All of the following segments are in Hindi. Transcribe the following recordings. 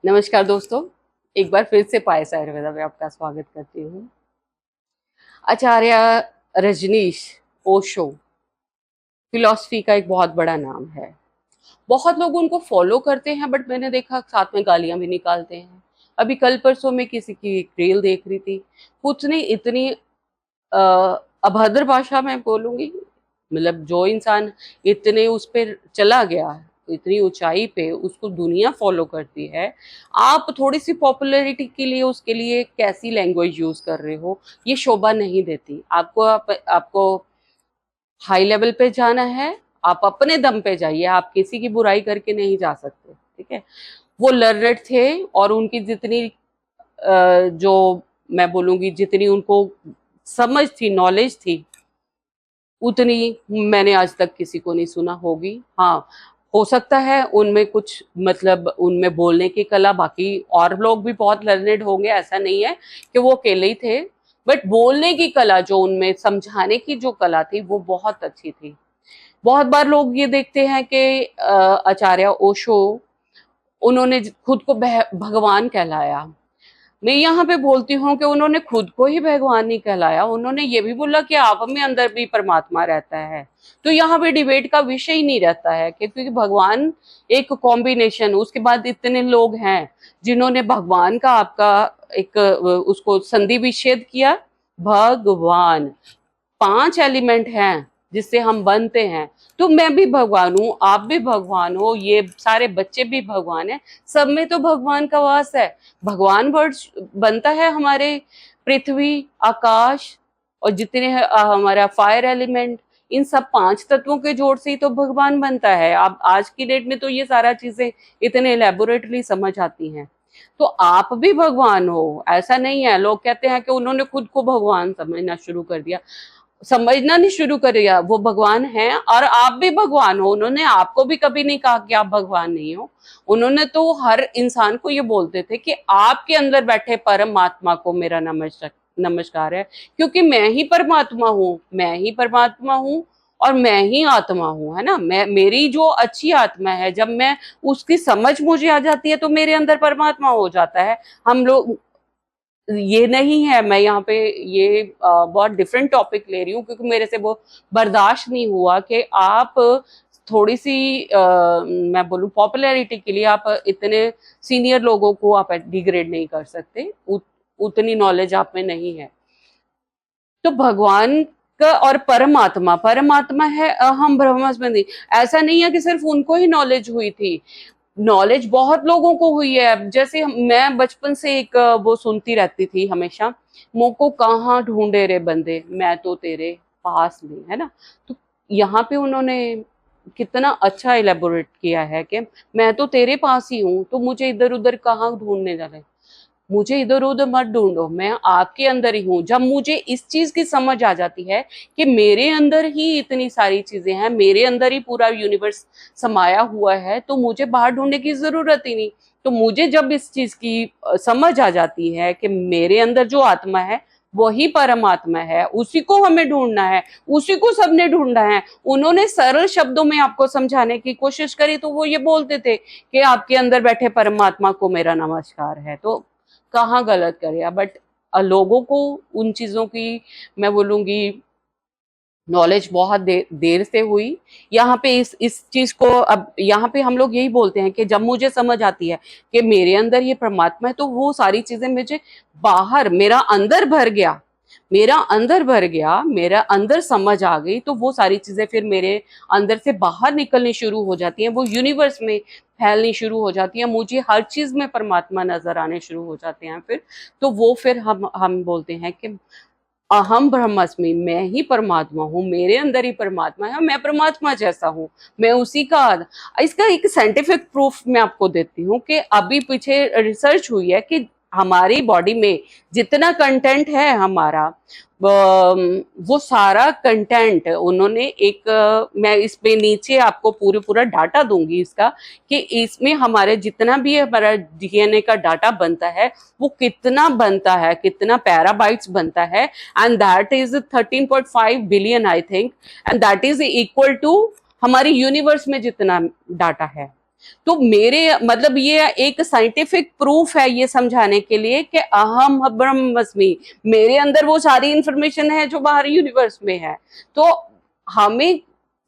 नमस्कार दोस्तों, एक बार फिर से पायस आयुर्वेदा में आपका स्वागत करती हूँ। आचार्य रजनीश ओशो फिलॉसफी का एक बहुत बड़ा नाम है। बहुत लोग उनको फॉलो करते हैं, बट मैंने देखा साथ में गालियां भी निकालते हैं। अभी कल परसों में किसी की एक रील देख रही थी, उसने इतनी अ, अभद्र भाषा में बोलूंगी, मतलब जो इंसान इतने उस पर चला गया, इतनी ऊंचाई पे उसको दुनिया फॉलो करती है, आप थोड़ी सी पॉपुलैरिटी के लिए उसके लिए कैसी लैंग्वेज यूज कर रहे हो, ये शोभा नहीं देती आपको। आपको हाई लेवल पे जाना है, आप अपने दम पे जाइए, आप किसी की बुराई करके नहीं जा सकते। ठीक है, वो लर्नड थे और उनकी जितनी जो मैं बोलूंगी जितनी उनको समझ थी, नॉलेज थी, उतनी मैंने आज तक किसी को नहीं सुना होगी। हाँ, हो सकता है उनमें कुछ मतलब उनमें बोलने की कला, बाकी और लोग भी बहुत लर्नेड होंगे, ऐसा नहीं है कि वो अकेले ही थे, बट बोलने की कला जो उनमें, समझाने की जो कला थी वो बहुत अच्छी थी। बहुत बार लोग ये देखते हैं कि आचार्य ओशो, उन्होंने खुद को भगवान कहलाया। मैं यहाँ पे बोलती हूँ कि उन्होंने खुद को ही भगवान नहीं कहलाया, उन्होंने ये भी बोला कि आप में अंदर भी परमात्मा रहता है। तो यहाँ पे डिबेट का विषय ही नहीं रहता है कि क्योंकि भगवान एक कॉम्बिनेशन, उसके बाद इतने लोग हैं जिन्होंने भगवान का आपका एक उसको संधि विच्छेद किया। भगवान, 5 एलिमेंट हैं जिससे हम बनते हैं। तो मैं भी भगवान हूँ, आप भी भगवान हो, ये सारे बच्चे भी भगवान हैं, सब में तो भगवान का वास है। भगवान वर्ड बनता है हमारे पृथ्वी, आकाश और जितने हमारा फायर एलिमेंट, इन सब 5 तत्वों के जोड़ से ही तो भगवान बनता है। अब आज की डेट में तो ये सारा चीजें इतने एलेबोरेटली समझ आती हैं। तो आप भी भगवान हो, ऐसा नहीं है। लोग कहते हैं कि उन्होंने खुद को भगवान समझना शुरू कर दिया, समझना नहीं शुरू कर दिया, वो भगवान है और आप भी भगवान हो। उन्होंने आपको भी कभी नहीं कहा कि आप भगवान नहीं हो। उन्होंने तो हर इंसान को ये बोलते थे कि आपके अंदर बैठे परमात्मा को मेरा नमस्कार है, क्योंकि मैं ही परमात्मा हूँ, मैं ही परमात्मा हूँ और मैं ही आत्मा हूँ, है ना। मैं, मेरी जो अच्छी आत्मा है, जब मैं उसकी समझ मुझे आ जाती है तो मेरे अंदर परमात्मा हो जाता है। हम लोग, ये नहीं है, मैं यहाँ पे ये बहुत डिफरेंट टॉपिक ले रही हूँ क्योंकि मेरे से वो बर्दाश्त नहीं हुआ कि आप थोड़ी सी मैं बोलूँ पॉपुलैरिटी के लिए आप इतने सीनियर लोगों को आप डिग्रेड नहीं कर सकते, उतनी नॉलेज आप में नहीं है। तो भगवान का और परमात्मा, परमात्मा है अहम ब्रह्मास्मि। ऐसा नहीं है कि सिर्फ उनको ही नॉलेज हुई थी, नॉलेज बहुत लोगों को हुई है। जैसे मैं बचपन से एक वो सुनती रहती थी हमेशा, मोको कहाँ ढूंढे रे बंदे, मैं तो तेरे पास में, है ना। तो यहाँ पे उन्होंने कितना अच्छा इलेबोरेट किया है कि मैं तो तेरे पास ही हूँ, तो मुझे इधर उधर कहाँ ढूंढने जाना है, मुझे इधर उधर मत ढूंढो, मैं आपके अंदर ही हूँ। जब मुझे इस चीज की समझ आ जाती है कि मेरे अंदर ही इतनी सारी चीजें हैं, मेरे अंदर ही पूरा यूनिवर्स समाया हुआ है, तो मुझे बाहर ढूंढने की जरूरत ही नहीं। तो मुझे जब इस चीज की समझ आ जाती है कि मेरे अंदर जो आत्मा है वही परमात्मा है, उसी को हमें ढूंढना है, उसी को सबने ढूंढना है। उन्होंने सरल शब्दों में आपको समझाने की कोशिश करी तो वो ये बोलते थे कि आपके अंदर बैठे परमात्मा को मेरा नमस्कार है। तो कहाँ गलत करे, बट लोगों को उन चीजों की, मैं बोलूंगी, नॉलेज बहुत देर से हुई। यहाँ पे इस चीज को, अब यहाँ पे हम लोग यही बोलते हैं कि जब मुझे समझ आती है कि मेरे अंदर ये परमात्मा है, तो वो सारी चीजें मुझे बाहर, मेरा अंदर भर गया, मेरा अंदर भर गया, मेरा अंदर समझ आ गई, तो वो सारी चीजें फिर मेरे अंदर से बाहर निकलनी शुरू हो जाती हैं, वो यूनिवर्स में फैलनी शुरू हो जाती है, मुझे हर चीज में परमात्मा नजर आने शुरू हो जाते हैं फिर। तो वो फिर हम बोलते हैं कि अहम ब्रह्मास्मि, मैं ही परमात्मा हूँ, मेरे अंदर ही परमात्मा है, मैं परमात्मा जैसा हूँ, मैं उसी का। इसका एक साइंटिफिक प्रूफ मैं आपको देती हूँ कि अभी पीछे रिसर्च हुई है कि हमारी बॉडी में जितना कंटेंट है हमारा, वो सारा कंटेंट उन्होंने एक, मैं इस पे नीचे आपको पूरा डाटा दूंगी इसका, कि इसमें हमारे जितना भी हमारा डीएनए का डाटा बनता है वो कितना बनता है, कितना पैराबाइट्स बनता है, and that is 13.5 billion I think, and that is equal to हमारी यूनिवर्स में जितना डाटा है। तो मेरे मतलब ये एक साइंटिफिक प्रूफ है ये समझाने के लिए कि अहम ब्रह्मस्मि, मेरे अंदर वो सारी इंफॉर्मेशन है जो बाहर यूनिवर्स में है। तो हमें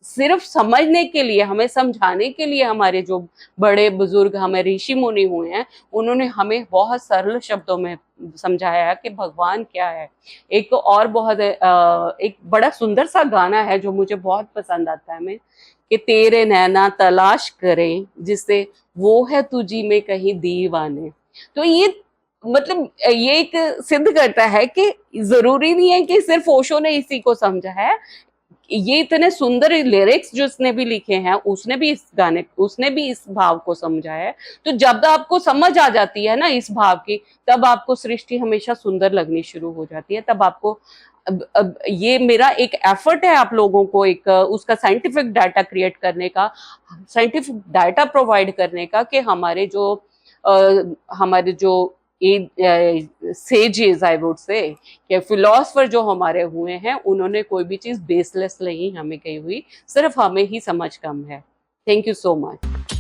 सिर्फ समझने के लिए, हमें समझाने के लिए हमारे जो बड़े बुजुर्ग, हमें ऋषि मुनि हुए हैं, उन्होंने हमें बहुत सरल शब्दों में समझाया कि भगवान क्या है। एक और बहुत एक बड़ा सुंदर सा गाना है जो मुझे बहुत पसंद आता है, मैं कि तेरे नैना तलाश करें जिससे वो है तुझी में कहीं दीवाने। तो ये मतलब ये एक सिद्ध करता है कि जरूरी नहीं है कि सिर्फ ओशो ने इसी को समझा है। ये इतने सुंदर लिरिक्स जो उसने भी लिखे हैं, उसने भी इस भाव को समझा है। तो जब आपको समझ आ जाती है ना इस भाव की, तब आपको सृष्टि हमेशा सुंदर लगनी शुरू हो जाती है। तब आपको अब ये मेरा एक एफर्ट है आप लोगों को एक उसका साइंटिफिक डाटा क्रिएट करने का, साइंटिफिक डाटा प्रोवाइड करने का, कि हमारे जो सेजेस आई वुड से, कि फिलोसफर जो हमारे हुए हैं, उन्होंने कोई भी चीज बेसलेस नहीं हमें कही हुई, सिर्फ हमें ही समझ कम है। Thank you so much.